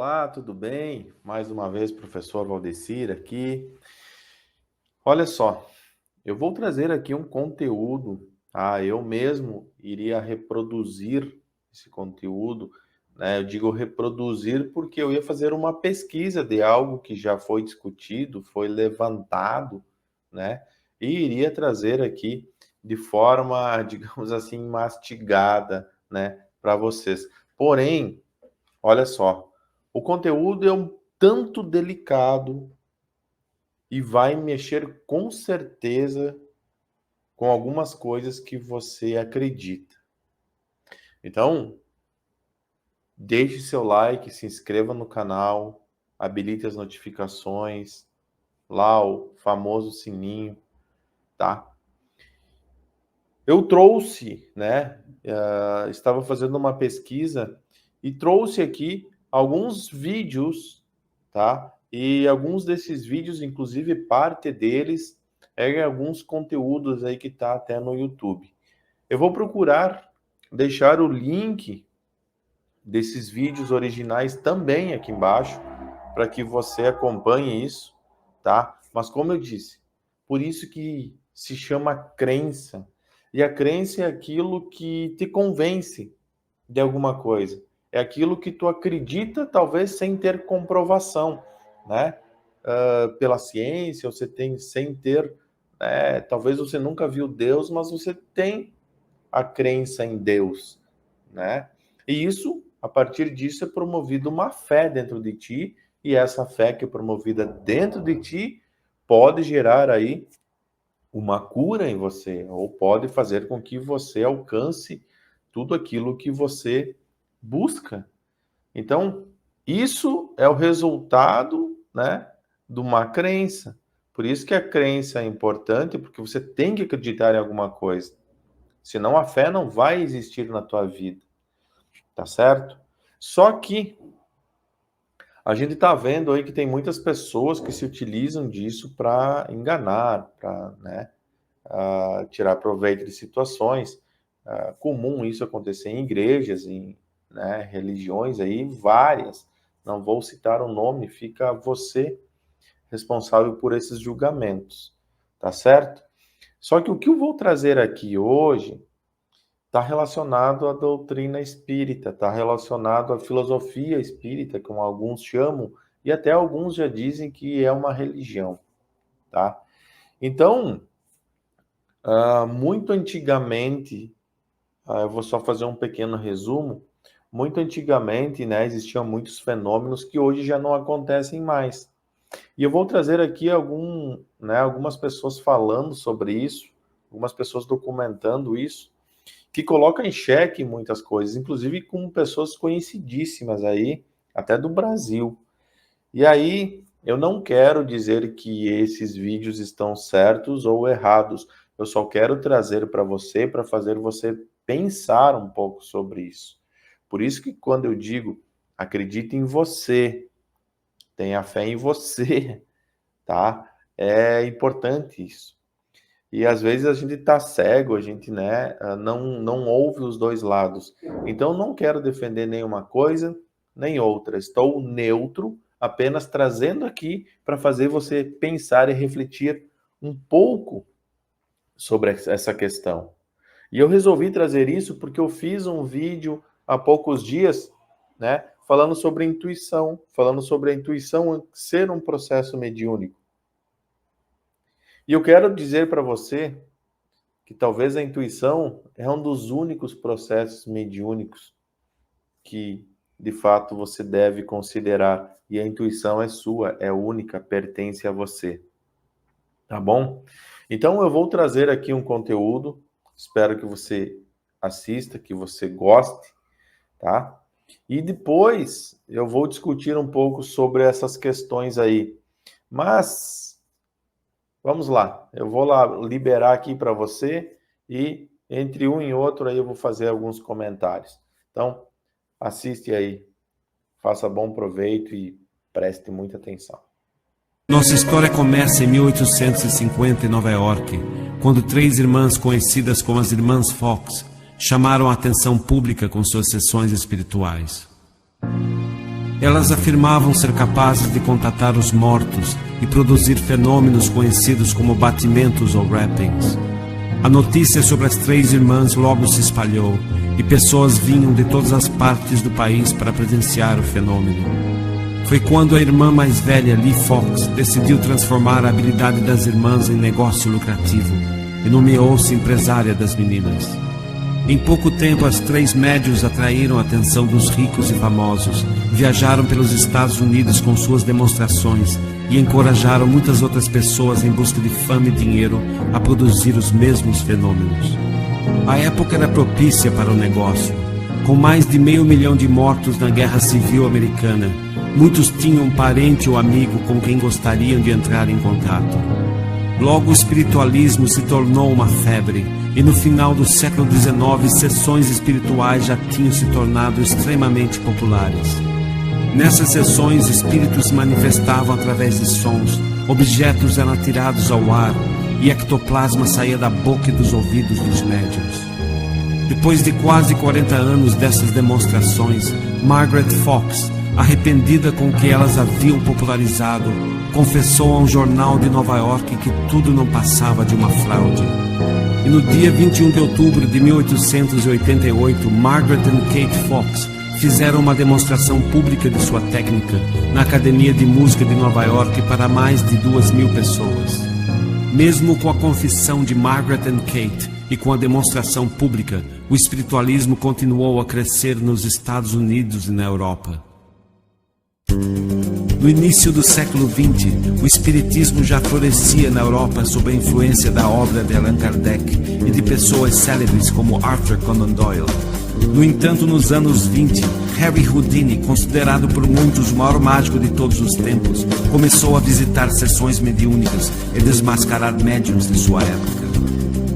Olá, tudo bem? Mais uma vez, professor Valdecir aqui. Olha só, eu vou trazer aqui um conteúdo, tá? Eu mesmo iria reproduzir esse conteúdo, né? Eu digo reproduzir porque eu ia fazer uma pesquisa de algo que já foi discutido, foi levantado, né? E iria trazer aqui de forma, digamos assim, mastigada, né, para vocês. Porém, olha só, o conteúdo é um tanto delicado e vai mexer com certeza com algumas coisas que você acredita. Então, deixe seu like, se inscreva no canal, habilite as notificações, lá o famoso sininho, tá? Eu trouxe, né, estava fazendo uma pesquisa e trouxe aqui alguns vídeos, tá? E alguns desses vídeos, inclusive parte deles, é alguns conteúdos aí que tá até no YouTube. Eu vou procurar deixar o link desses vídeos originais também aqui embaixo, para que você acompanhe isso, tá? Mas como eu disse, por isso que se chama crença. E a crença é aquilo que te convence de alguma coisa. É aquilo que tu acredita, talvez sem ter comprovação, né? Pela ciência, você tem sem ter, talvez você nunca viu Deus, mas você tem a crença em Deus, né? E isso, a partir disso, é promovido uma fé dentro de ti, e essa fé que é promovida dentro de ti pode gerar aí uma cura em você, ou pode fazer com que você alcance tudo aquilo que você busca. Então, isso é o resultado, né, de uma crença. Por isso que a crença é importante, porque você tem que acreditar em alguma coisa. Senão a fé não vai existir na tua vida. Tá certo? Só que a gente está vendo aí que tem muitas pessoas que se utilizam disso para enganar, para, né, tirar proveito de situações. Comum isso acontecer em igrejas, em, né, religiões aí várias. Não vou citar o nome, fica você responsável por esses julgamentos, tá certo? Só que o que eu vou trazer aqui hoje está relacionado à doutrina espírita, está relacionado à filosofia espírita, como alguns chamam, e até alguns já dizem que é uma religião, tá? Então, muito antigamente, eu vou só fazer um pequeno resumo, muito antigamente, né, existiam muitos fenômenos que hoje já não acontecem mais. E eu vou trazer aqui algumas pessoas falando sobre isso, algumas pessoas documentando isso, que coloca em xeque muitas coisas, inclusive com pessoas conhecidíssimas aí, até do Brasil. E aí, eu não quero dizer que esses vídeos estão certos ou errados, eu só quero trazer para você, para fazer você pensar um pouco sobre isso. Por isso que quando eu digo, acredite em você, tenha fé em você, tá? É importante isso. E às vezes a gente está cego, a gente, né, não ouve os dois lados. Então não quero defender nenhuma coisa nem outra. Estou neutro, apenas trazendo aqui para fazer você pensar e refletir um pouco sobre essa questão. E eu resolvi trazer isso porque eu fiz um vídeo há poucos dias, né, falando sobre a intuição ser um processo mediúnico. E eu quero dizer para você que talvez a intuição é um dos únicos processos mediúnicos que, de fato, você deve considerar. E a intuição é sua, é única, pertence a você. Tá bom? Então, eu vou trazer aqui um conteúdo, espero que você assista, que você goste, tá? E depois eu vou discutir um pouco sobre essas questões aí. Mas vamos lá, eu vou lá liberar aqui para você e entre um e outro aí eu vou fazer alguns comentários. Então, assiste aí, faça bom proveito e preste muita atenção. Nossa história começa em 1850 em Nova York, quando 3 irmãs conhecidas como as Irmãs Fox chamaram a atenção pública com suas sessões espirituais. Elas afirmavam ser capazes de contatar os mortos e produzir fenômenos conhecidos como batimentos ou rappings. A notícia sobre as 3 irmãs logo se espalhou e pessoas vinham de todas as partes do país para presenciar o fenômeno. Foi quando a irmã mais velha, Lee Fox, decidiu transformar a habilidade das irmãs em negócio lucrativo e nomeou-se empresária das meninas. Em pouco tempo, as 3 médiuns atraíram a atenção dos ricos e famosos, viajaram pelos Estados Unidos com suas demonstrações e encorajaram muitas outras pessoas em busca de fama e dinheiro a produzir os mesmos fenômenos. A época era propícia para o negócio. Com mais de 500 mil de mortos na Guerra Civil Americana, muitos tinham um parente ou amigo com quem gostariam de entrar em contato. Logo, o espiritualismo se tornou uma febre, e no final do século XIX, sessões espirituais já tinham se tornado extremamente populares. Nessas sessões, espíritos se manifestavam através de sons, objetos eram atirados ao ar e ectoplasma saía da boca e dos ouvidos dos médiuns. Depois de quase 40 anos dessas demonstrações, Margaret Fox, arrependida com o que elas haviam popularizado, confessou a um jornal de Nova York que tudo não passava de uma fraude. E no dia 21 de outubro de 1888, Margaret e Kate Fox fizeram uma demonstração pública de sua técnica na Academia de Música de Nova York para mais de 2.000 pessoas. Mesmo com a confissão de Margaret e Kate e com a demonstração pública, o espiritualismo continuou a crescer nos Estados Unidos e na Europa. No início do século XX, o espiritismo já florescia na Europa sob a influência da obra de Allan Kardec e de pessoas célebres como Arthur Conan Doyle. No entanto, nos anos 20, Harry Houdini, considerado por muitos o maior mágico de todos os tempos, começou a visitar sessões mediúnicas e desmascarar médiuns de sua época.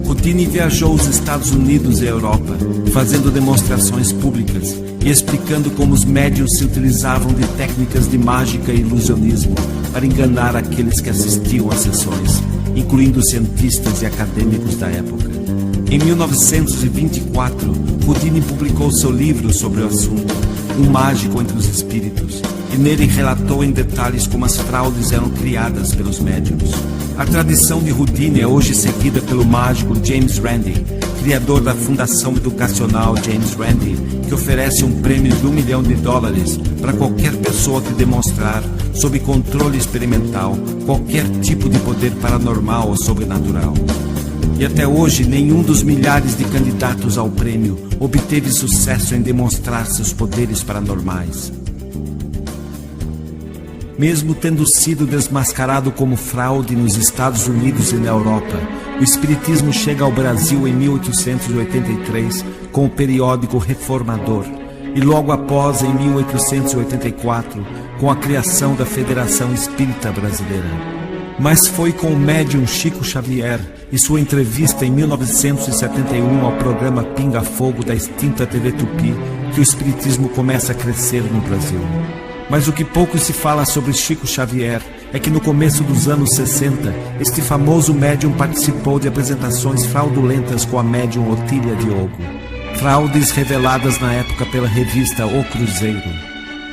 Houdini viajou os Estados Unidos e a Europa, fazendo demonstrações públicas e explicando como os médiuns se utilizavam de técnicas de mágica e ilusionismo para enganar aqueles que assistiam às sessões, incluindo cientistas e acadêmicos da época. Em 1924, Houdini publicou seu livro sobre o assunto, Um Mágico entre os Espíritos, e nele relatou em detalhes como as fraudes eram criadas pelos médiuns. A tradição de Houdini é hoje seguida pelo mágico James Randi, criador da Fundação Educacional James Randi, que oferece um prêmio de $1 milhão para qualquer pessoa que demonstrar, sob controle experimental, qualquer tipo de poder paranormal ou sobrenatural. E até hoje, nenhum dos milhares de candidatos ao prêmio obteve sucesso em demonstrar seus poderes paranormais. Mesmo tendo sido desmascarado como fraude nos Estados Unidos e na Europa, o espiritismo chega ao Brasil em 1883 com o periódico Reformador e logo após, em 1884, com a criação da Federação Espírita Brasileira. Mas foi com o médium Chico Xavier e sua entrevista em 1971 ao programa Pinga Fogo da extinta TV Tupi que o espiritismo começa a crescer no Brasil. Mas o que pouco se fala sobre Chico Xavier é que no começo dos anos 60, este famoso médium participou de apresentações fraudulentas com a médium Otília Diogo. Fraudes reveladas na época pela revista O Cruzeiro.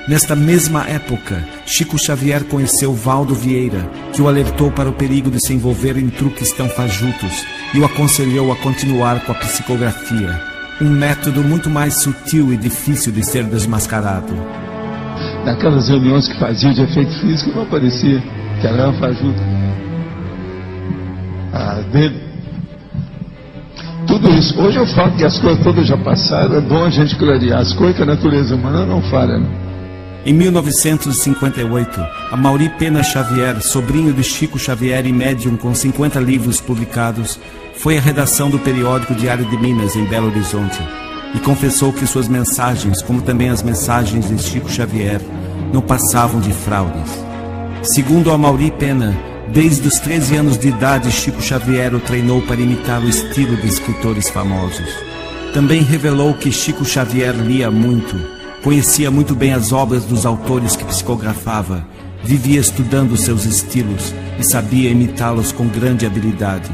Nesta mesma época, Chico Xavier conheceu Valdo Vieira, que o alertou para o perigo de se envolver em truques tão fajutos e o aconselhou a continuar com a psicografia, um método muito mais sutil e difícil de ser desmascarado. Naquelas reuniões que faziam de efeito físico, não parecia que era uma fajuta dele. Tudo isso. Hoje eu falo que as coisas todas já passaram, é bom a gente clarear as coisas que a natureza humana não falha, né? Em 1958, Amaury Pena Xavier, sobrinho de Chico Xavier e médium com 50 livros publicados, foi à redação do periódico Diário de Minas, em Belo Horizonte, e confessou que suas mensagens, como também as mensagens de Chico Xavier, não passavam de fraudes. Segundo Amaury Pena, desde os 13 anos de idade, Chico Xavier o treinou para imitar o estilo de escritores famosos. Também revelou que Chico Xavier lia muito, conhecia muito bem as obras dos autores que psicografava, vivia estudando seus estilos e sabia imitá-los com grande habilidade.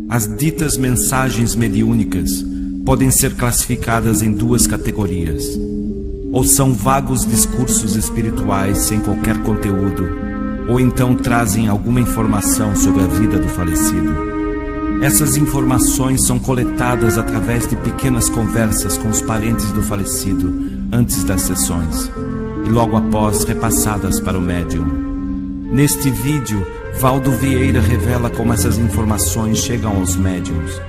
As ditas mensagens mediúnicas, podem ser classificadas em duas categorias. Ou são vagos discursos espirituais sem qualquer conteúdo, ou então trazem alguma informação sobre a vida do falecido. Essas informações são coletadas através de pequenas conversas com os parentes do falecido antes das sessões e logo após repassadas para o médium. Neste vídeo, Valdo Vieira revela como essas informações chegam aos médiums.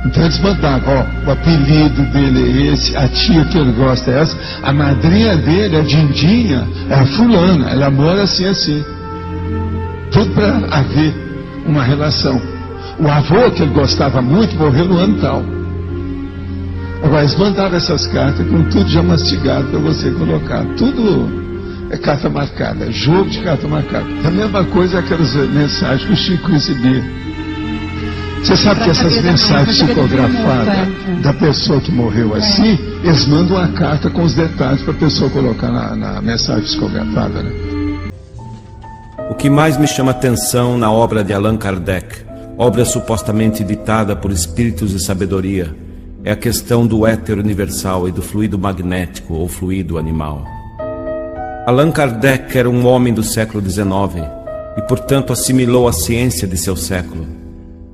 Então eles mandavam, ó, o apelido dele é esse, a tia que ele gosta é essa, a madrinha dele, a Dindinha, é a fulana, ela mora assim, assim. Tudo para haver uma relação. O avô, que ele gostava muito, morreu no ano tal. Agora, eles mandavam essas cartas com tudo já mastigado para você colocar. Tudo é carta marcada, jogo de carta marcada. A mesma coisa aquelas mensagens que o Chico recebia. Você sabe que essas mensagens psicografadas da pessoa que morreu assim, eles mandam uma carta com os detalhes para a pessoa colocar na mensagem psicografada, né? O que mais me chama atenção na obra de Allan Kardec, obra supostamente ditada por espíritos de sabedoria, é a questão do éter universal e do fluido magnético ou fluido animal. Allan Kardec era um homem do século XIX e, portanto, assimilou a ciência de seu século.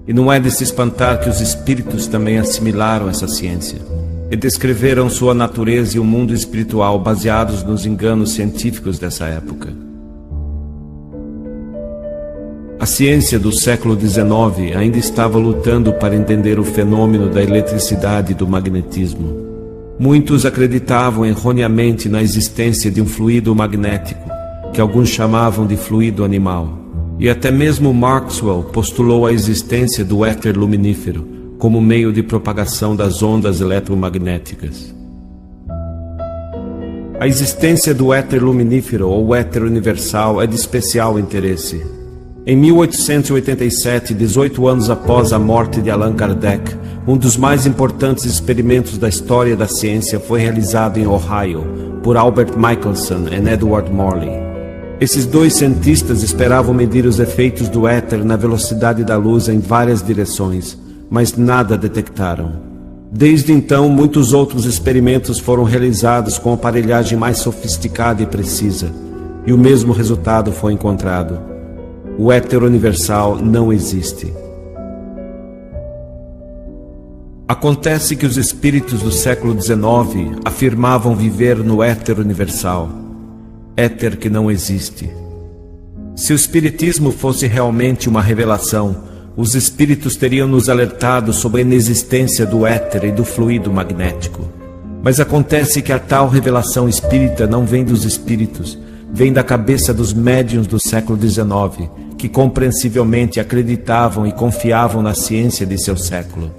E não é de se espantar que os espíritos também assimilaram essa ciência e descreveram sua natureza e o mundo espiritual baseados nos enganos científicos dessa época. A ciência do século XIX ainda estava lutando para entender o fenômeno da eletricidade e do magnetismo. Muitos acreditavam erroneamente na existência de um fluido magnético, que alguns chamavam de fluido animal. E até mesmo Maxwell postulou a existência do éter luminífero como meio de propagação das ondas eletromagnéticas. A existência do éter luminífero ou éter universal é de especial interesse. Em 1887, 18 anos após a morte de Allan Kardec, um dos mais importantes experimentos da história da ciência foi realizado em Ohio por Albert Michelson e Edward Morley. Esses dois cientistas esperavam medir os efeitos do éter na velocidade da luz em várias direções, mas nada detectaram. Desde então, muitos outros experimentos foram realizados com aparelhagem mais sofisticada e precisa, e o mesmo resultado foi encontrado. O éter universal não existe. Acontece que os espíritos do século XIX afirmavam viver no éter universal, éter que não existe. Se o espiritismo fosse realmente uma revelação, os espíritos teriam nos alertado sobre a inexistência do éter e do fluido magnético. Mas acontece que a tal revelação espírita não vem dos espíritos, vem da cabeça dos médiuns do século XIX, que compreensivelmente acreditavam e confiavam na ciência de seu século.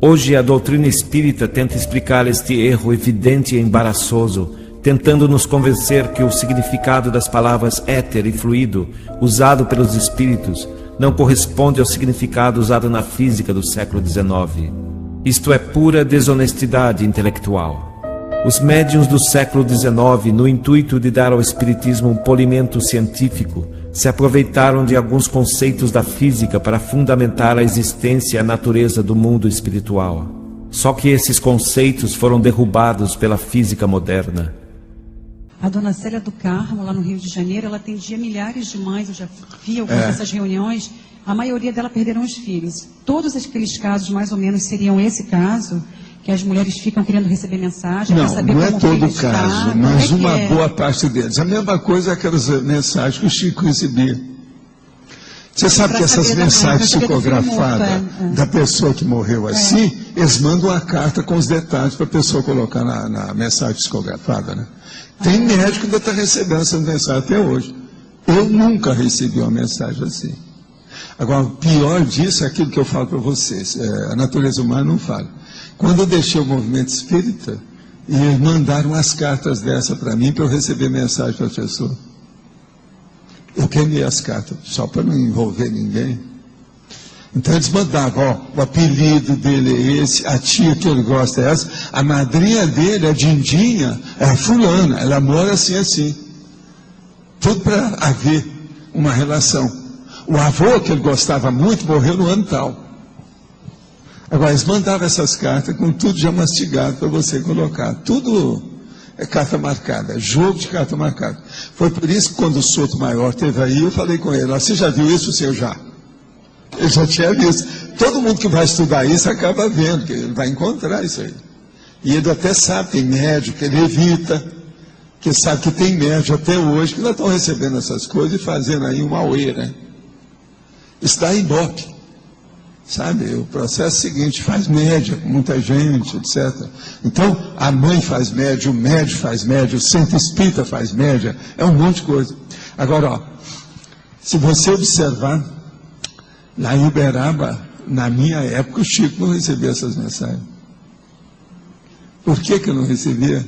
Hoje a doutrina espírita tenta explicar este erro evidente e embaraçoso, tentando nos convencer que o significado das palavras éter e fluido, usado pelos espíritos, não corresponde ao significado usado na física do século XIX. Isto é pura desonestidade intelectual. Os médiuns do século XIX, no intuito de dar ao espiritismo um polimento científico, se aproveitaram de alguns conceitos da física para fundamentar a existência e a natureza do mundo espiritual. Só que esses conceitos foram derrubados pela física moderna. A dona Célia do Carmo, lá no Rio de Janeiro, ela atendia milhares de mães, eu já vi algumas dessas reuniões, a maioria dela perderam os filhos. Todos aqueles casos, mais ou menos, seriam esse caso, que as mulheres ficam querendo receber mensagem, para saber como o filho está. Não é todo caso, mas uma boa parte deles. A mesma coisa é aquelas mensagens que o Chico recebia. Você sabe que essas mensagens psicografadas da pessoa que morreu assim, eles mandam uma carta com os detalhes para a pessoa colocar na mensagem psicografada, né? Tem médico que ainda está recebendo essa mensagem até hoje. Eu nunca recebi uma mensagem assim. Agora, o pior disso é aquilo que eu falo para vocês. A natureza humana não fala. Quando eu deixei o movimento espírita, eles mandaram as cartas dessa para mim, para eu receber mensagem para a pessoa. Eu queimei as cartas, só para não envolver ninguém. Então eles mandavam, ó, o apelido dele é esse, a tia que ele gosta é essa, a madrinha dele, a Dindinha, é a fulana, ela mora assim, assim. Tudo para haver uma relação. O avô, que ele gostava muito, morreu no ano tal. Agora, eles mandavam essas cartas com tudo já mastigado para você colocar. Tudo é carta marcada, jogo de carta marcada. Foi por isso que quando o Souto Maior esteve aí, eu falei com ele, você já viu isso, senhor? Já. Ele já tinha visto. Todo mundo que vai estudar isso acaba vendo, que ele vai encontrar isso aí. E ele até sabe, tem médico, que ele evita, que sabe que tem médico até hoje, que nós estamos recebendo essas coisas e fazendo aí um auê, né? Está em Ibope. Sabe, o processo é o seguinte, faz média com muita gente, etc. Então, a mãe faz média, o médico faz média, o centro espírita faz média, é um monte de coisa. Agora, ó, se você observar, lá em Uberaba, na minha época, o Chico não recebia essas mensagens. Por que eu não recebia?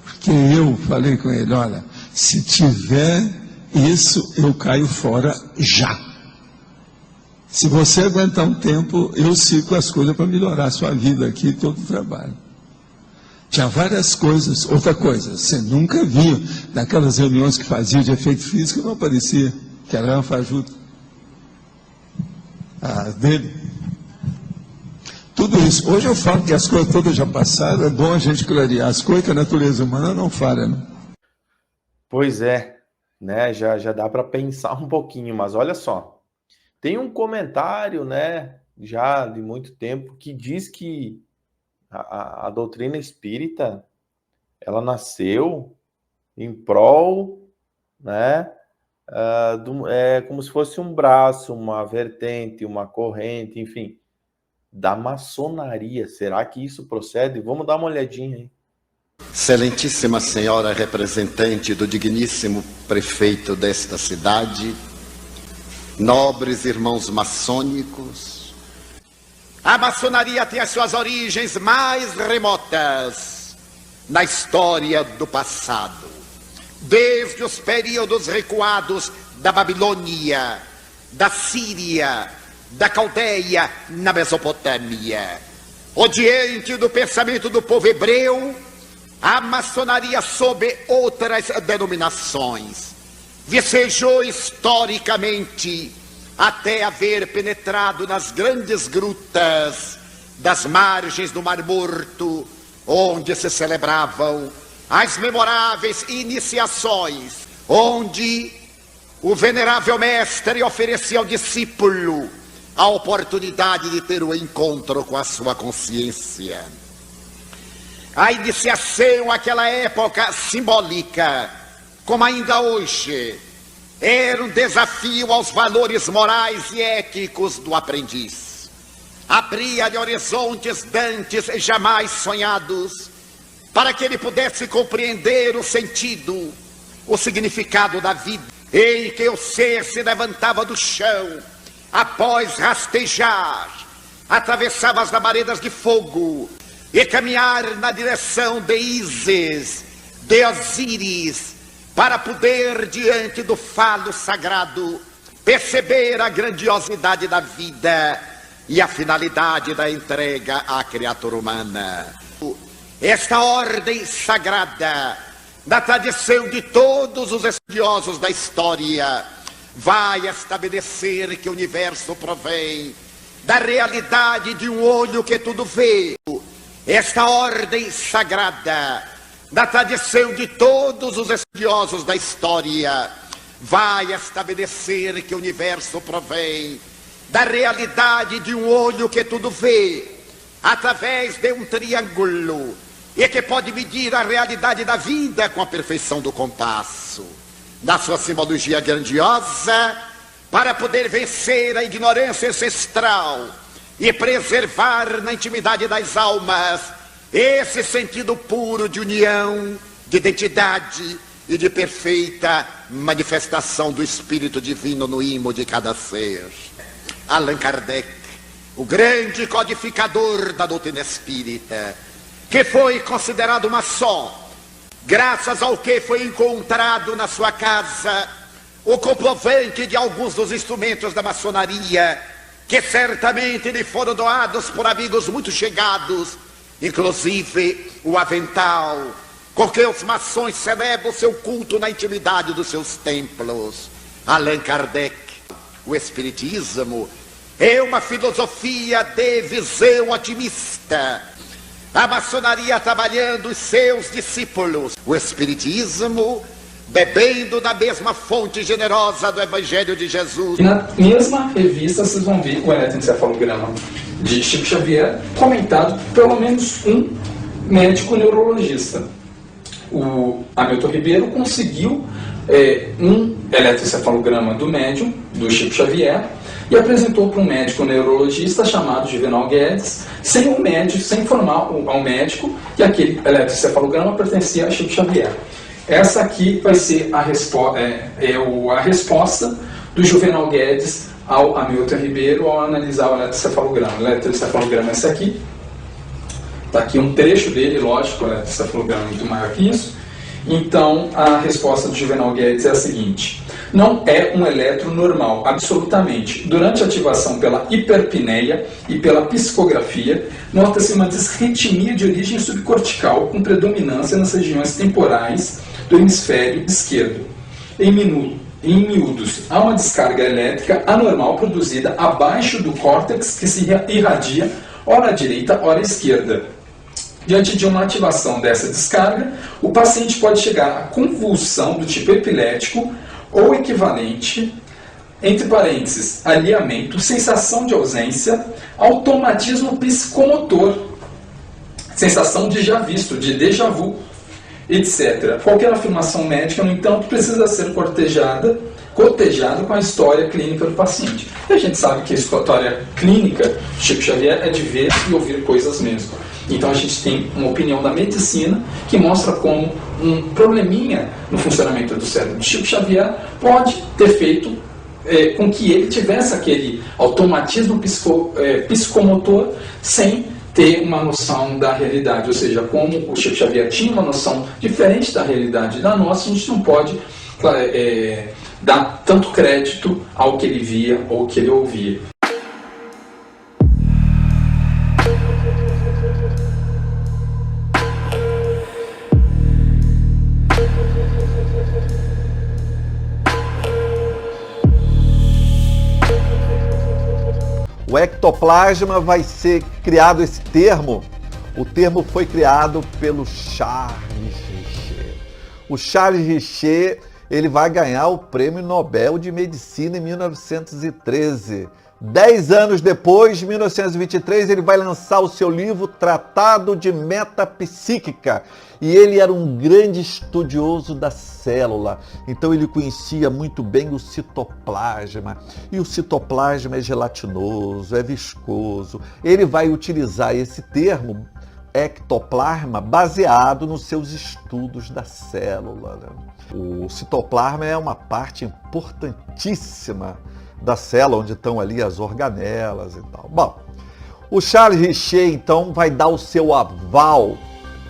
Porque eu falei com ele, olha, se tiver isso, eu caio fora já. Se você aguentar um tempo, eu sigo as coisas para melhorar a sua vida aqui, todo o trabalho. Tinha várias coisas. Outra coisa, você nunca viu daquelas reuniões que fazia de efeito físico, não aparecia, que era uma fajuta. A dele. Tudo isso. Hoje eu falo que as coisas todas já passaram, é bom a gente clarear as coisas que a natureza humana não falha, né? Pois é, né? Já dá para pensar um pouquinho, mas olha só. Tem um comentário, né, já de muito tempo, que diz que a doutrina espírita, ela nasceu em prol, né, é como se fosse um braço, uma vertente, uma corrente, enfim, da maçonaria. Será que isso procede? Vamos dar uma olhadinha aí. Excelentíssima senhora representante do digníssimo prefeito desta cidade, nobres irmãos maçônicos, a maçonaria tem as suas origens mais remotas na história do passado, desde os períodos recuados da Babilônia, da Síria, da Caldeia, na Mesopotâmia. Odiante do pensamento do povo hebreu, a maçonaria, sob outras denominações, vicejou historicamente até haver penetrado nas grandes grutas das margens do Mar Morto, onde se celebravam as memoráveis iniciações, onde o venerável mestre oferecia ao discípulo a oportunidade de ter o encontro com a sua consciência. A iniciação, aquela época simbólica, como ainda hoje, era um desafio aos valores morais e éticos do aprendiz. Abria-lhe horizontes dantes jamais sonhados, para que ele pudesse compreender o sentido, o significado da vida, em que o ser se levantava do chão, após rastejar, atravessava as labaredas de fogo, e caminhar na direção de Ísis, de Osíris, para poder, diante do falo sagrado, perceber a grandiosidade da vida e a finalidade da entrega à criatura humana. Esta ordem sagrada, na tradição de todos os estudiosos da história, vai estabelecer que o universo provém da realidade de um olho que tudo vê. Esta ordem sagrada, da tradição de todos os estudiosos da história, vai estabelecer que o universo provém da realidade de um olho que tudo vê, através de um triângulo, e que pode medir a realidade da vida com a perfeição do compasso. Na sua simbologia grandiosa, para poder vencer a ignorância ancestral e preservar na intimidade das almas esse sentido puro de união, de identidade e de perfeita manifestação do Espírito Divino no imo de cada ser. Allan Kardec, o grande codificador da doutrina espírita, que foi considerado maçom, graças ao que foi encontrado na sua casa o comprovante de alguns dos instrumentos da maçonaria, que certamente lhe foram doados por amigos muito chegados, inclusive o avental, com que os maçons celebram o seu culto na intimidade dos seus templos. Allan Kardec, o Espiritismo, É uma filosofia de visão otimista. A maçonaria trabalhando os seus discípulos. O espiritismo bebendo da mesma fonte generosa do Evangelho de Jesus. E na mesma revista vocês vão ver o eletroencefalograma de Chico Xavier comentado por pelo menos um médico neurologista. O Hamilton Ribeiro conseguiu um eletroencefalograma do médium, do Chico Xavier, e apresentou para um médico neurologista chamado Juvenal Guedes, sem informar ao médico que aquele eletroencefalograma pertencia a Chico Xavier. Essa aqui vai ser a resposta do Juvenal Guedes ao Hamilton Ribeiro ao analisar o eletroencefalograma. O eletroencefalograma é esse aqui. Está aqui um trecho dele, lógico, o eletroencefalograma é muito maior que isso. Então, a resposta do Juvenal Guedes é a seguinte: não é um eletro normal, absolutamente. Durante a ativação pela hiperpneia e pela psicografia, nota-se uma disritmia de origem subcortical com predominância nas regiões temporais do hemisfério esquerdo. Em miúdos, há uma descarga elétrica anormal produzida abaixo do córtex que se irradia ora à direita, ora à esquerda. Diante de uma ativação dessa descarga, o paciente pode chegar à convulsão do tipo epilético ou equivalente, entre parênteses, alinhamento, sensação de ausência, automatismo psicomotor, sensação de já visto, de déjà vu, etc. Qualquer afirmação médica, no entanto, precisa ser cotejada com a história clínica do paciente. E a gente sabe que a história clínica de Chico Xavier é de ver e ouvir coisas mesmo. Então a gente tem uma opinião da medicina que mostra como um probleminha no funcionamento do cérebro de Chico Xavier pode ter feito com que ele tivesse aquele automatismo psicomotor sem ter uma noção da realidade. Ou seja, como o Chico Xavier tinha uma noção diferente da realidade da nossa, a gente não pode dar tanto crédito ao que ele via ou ao que ele ouvia. O ectoplasma vai ser criado, esse termo, o termo foi criado pelo Charles Richer. O Charles Richer, ele vai ganhar o Prêmio Nobel de Medicina em 1913. 10 anos depois, em 1923, ele vai lançar o seu livro Tratado de Metapsíquica. E ele era um grande estudioso da célula, então ele conhecia muito bem o citoplasma. E o citoplasma é gelatinoso, é viscoso. Ele vai utilizar esse termo, ectoplasma, baseado nos seus estudos da célula. O citoplasma é uma parte importantíssima da célula, onde estão ali as organelas e tal. Bom, o Charles Richer, então, vai dar o seu aval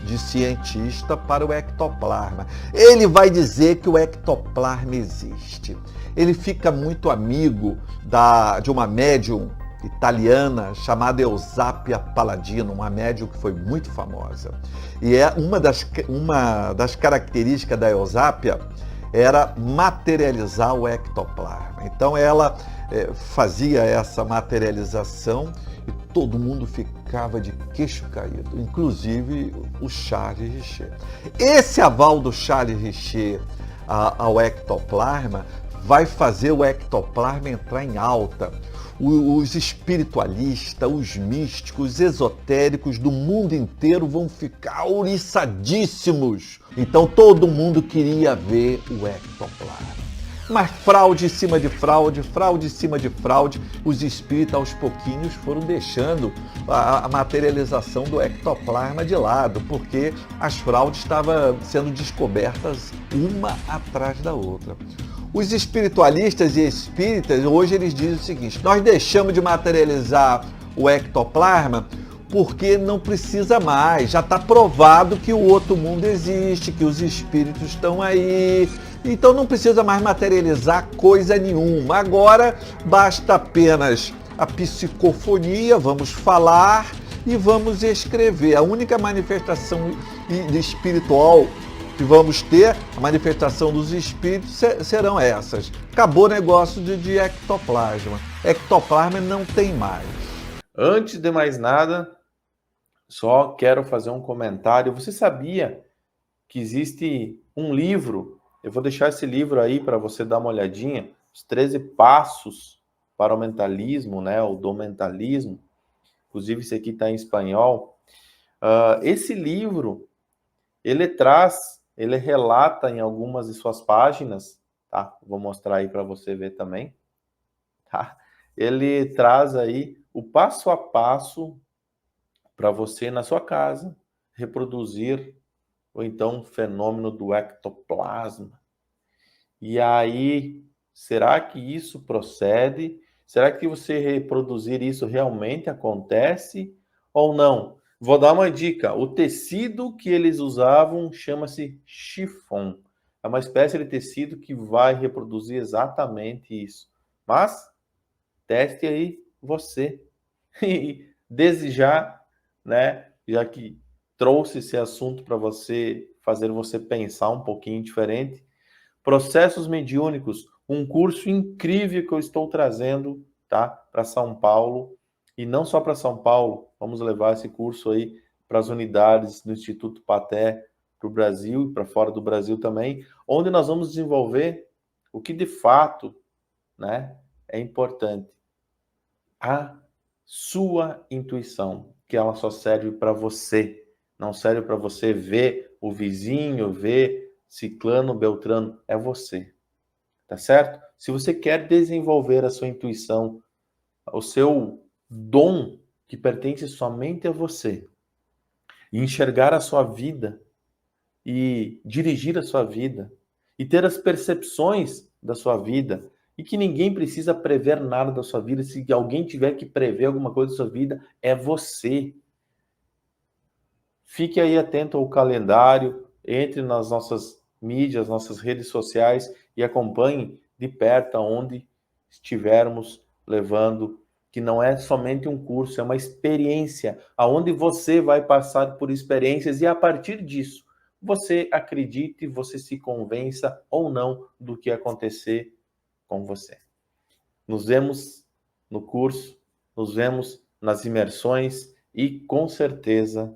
de cientista para o ectoplasma. Ele vai dizer que o ectoplasma existe. Ele fica muito amigo de uma médium italiana chamada Eusápia Palladino, uma médium que foi muito famosa. E uma das características da Eusápia era materializar o ectoplasma. Então ela fazia essa materialização e todo mundo ficava de queixo caído, inclusive o Charles Richer. Esse aval do Charles Richer ao ectoplasma vai fazer o ectoplasma entrar em alta. Os espiritualistas, os místicos, os esotéricos do mundo inteiro vão ficar ouriçadíssimos. Então todo mundo queria ver o ectoplasma. Mas fraude em cima de fraude, fraude em cima de fraude, os espíritos aos pouquinhos foram deixando a materialização do ectoplasma de lado, porque as fraudes estavam sendo descobertas uma atrás da outra. Os espiritualistas e espíritas, hoje eles dizem o seguinte: nós deixamos de materializar o ectoplasma porque não precisa mais, já está provado que o outro mundo existe, que os espíritos estão aí, então não precisa mais materializar coisa nenhuma. Agora basta apenas a psicofonia, vamos falar e vamos escrever. A única manifestação espiritual que vamos ter, a manifestação dos espíritos, serão essas. Acabou o negócio de ectoplasma. ectoplasma não tem mais. Antes de mais nada, só quero fazer um comentário. Você sabia que existe um livro? Eu vou deixar esse livro aí para você dar uma olhadinha. Os 13 passos para o mentalismo, né? O do mentalismo. Inclusive, esse aqui está em espanhol. Esse livro, ele relata em algumas de suas páginas, tá? Vou mostrar aí para você ver também, tá? Ele traz aí o passo a passo para você, na sua casa, reproduzir ou então o fenômeno do ectoplasma. E aí, será que isso procede? Será que você reproduzir isso realmente acontece ou não? Vou dar uma dica. O tecido que eles usavam chama-se chiffon. É uma espécie de tecido que vai reproduzir exatamente isso. Mas teste aí você. E desde já, né, já que trouxe esse assunto para você, fazer você pensar um pouquinho diferente, Processos Mediúnicos, um curso incrível que eu estou trazendo, tá, para São Paulo, e não só para São Paulo, vamos levar esse curso aí para as unidades do Instituto Paté, para o Brasil e para fora do Brasil também, onde nós vamos desenvolver o que de fato, né, é importante. A sua intuição, que ela só serve para você, não serve para você ver o vizinho, ver ciclano, beltrano, é você, tá certo? Se você quer desenvolver a sua intuição, o seu dom que pertence somente a você, e enxergar a sua vida, e dirigir a sua vida, e ter as percepções da sua vida, e que ninguém precisa prever nada da sua vida. Se alguém tiver que prever alguma coisa da sua vida, é você. Fique aí atento ao calendário, entre nas nossas mídias, nossas redes sociais e acompanhe de perto aonde estivermos levando, que não é somente um curso, é uma experiência, aonde você vai passar por experiências e a partir disso, você acredite, você se convença ou não do que acontecer com você. Nos vemos no curso, nos vemos nas imersões e com certeza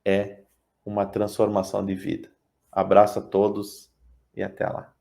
é uma transformação de vida. Abraço a todos e até lá.